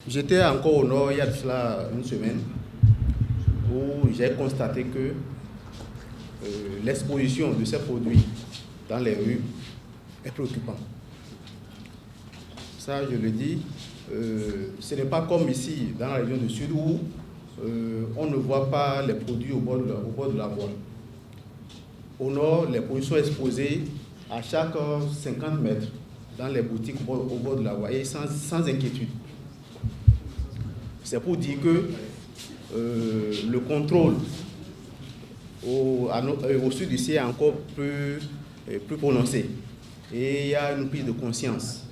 J'étais encore au nord il y a de cela une semaine où j'ai constaté que l'exposition de ces produits dans les rues est préoccupante. Ça, je le dis, ce n'est pas comme ici, dans la région du Sud, où on ne voit pas les produits au bord de la voie. Au nord, les produits sont exposés à chaque 50 mètres dans les boutiques au bord de la voie et sans inquiétude. C'est pour dire que le contrôle au sud ici est encore plus prononcé. Et il y a une prise de conscience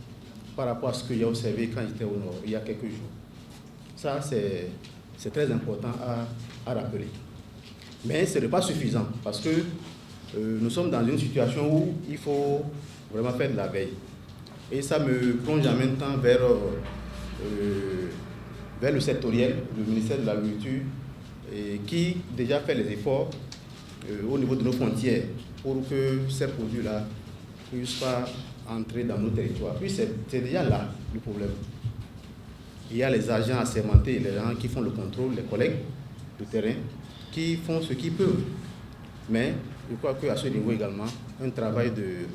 par rapport à ce que j'ai observé quand j'étais au nord, il y a quelques jours. Ça, c'est très important à rappeler. Mais ce n'est pas suffisant parce que nous sommes dans une situation où il faut vraiment faire de la veille. Et ça me plonge en même temps vers le sectoriel, le ministère de l'Agriculture, qui déjà fait les efforts au niveau de nos frontières pour que ces produits-là ne puissent pas entrer dans nos territoires. Puis c'est déjà là le problème. Il y a les agents assermentés, les gens qui font le contrôle, les collègues de terrain, qui font ce qu'ils peuvent. Mais je crois qu'à ce niveau également, un travail de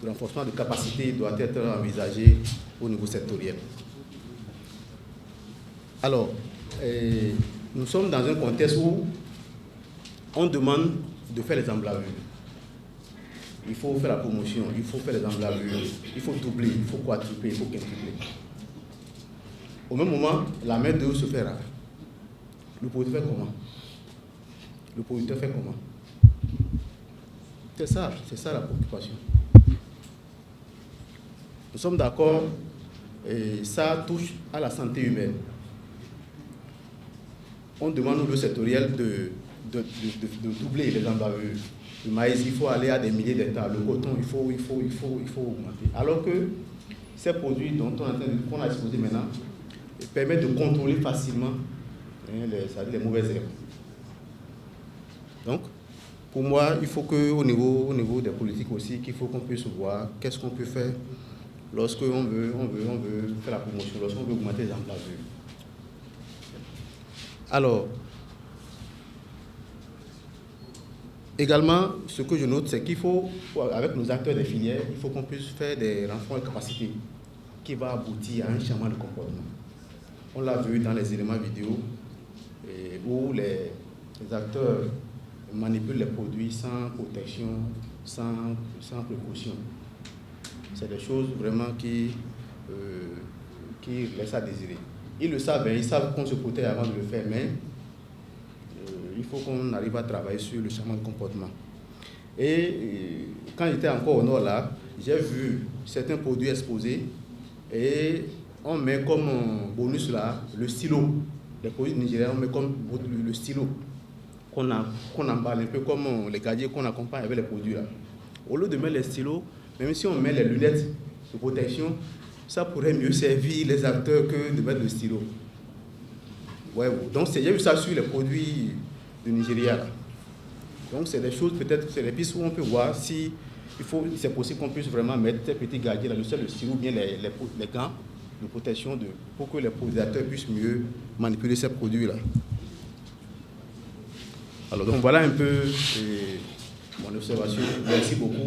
renforcement de capacité doit être envisagé au niveau sectoriel. Alors, nous sommes dans un contexte où on demande de faire les emblavures. Il faut faire la promotion, il faut faire les emblavures, il faut doubler, il faut quadrupler, il faut quintupler. Au même moment, la main d'œuvre se fait rare. Le producteur fait comment? Le producteur fait comment? C'est ça la préoccupation. Nous sommes d'accord, et ça touche à la santé humaine. On demande au sectoriel de doubler les emblavures. Le maïs, il faut aller à des milliers d'hectares. Le coton, il faut augmenter. Alors que ces produits qu'on a exposés maintenant permettent de contrôler facilement les mauvaises herbes. Donc, pour moi, il faut qu'au niveau des politiques aussi, qu'il faut qu'on puisse voir qu'est-ce qu'on peut faire lorsqu'on veut faire la promotion, lorsqu'on veut augmenter les emblavures. Alors, également, ce que je note, c'est qu'il faut, avec nos acteurs des filières, il faut qu'on puisse faire des renforts de capacité qui va aboutir à un changement de comportement. On l'a vu dans les éléments vidéo où les acteurs manipulent les produits sans protection, sans précaution. C'est des choses vraiment qui laissent à désirer. Ils le savent, ils savent qu'on se protège avant de le faire, mais il faut qu'on arrive à travailler sur le changement de comportement. Et quand j'étais encore au nord là, j'ai vu certains produits exposés et on met comme bonus là le stylo. Les produits nigériens, on met comme le stylo qu'on emballe un peu comme les gadiers qu'on accompagne avec les produits là. Au lieu de mettre les stylos, même si on met les lunettes de protection, ça pourrait mieux servir les acteurs que de mettre le stylo. Ouais, donc j'ai vu ça sur les produits du Nigeria. Là. Donc c'est des choses, peut-être, c'est des pistes où on peut voir si c'est possible qu'on puisse vraiment mettre ces petits gadiers là, le stylo ou bien les gants de protection pour que les producteurs puissent mieux manipuler ces produits-là. Alors donc voilà un peu mon observation. Merci beaucoup.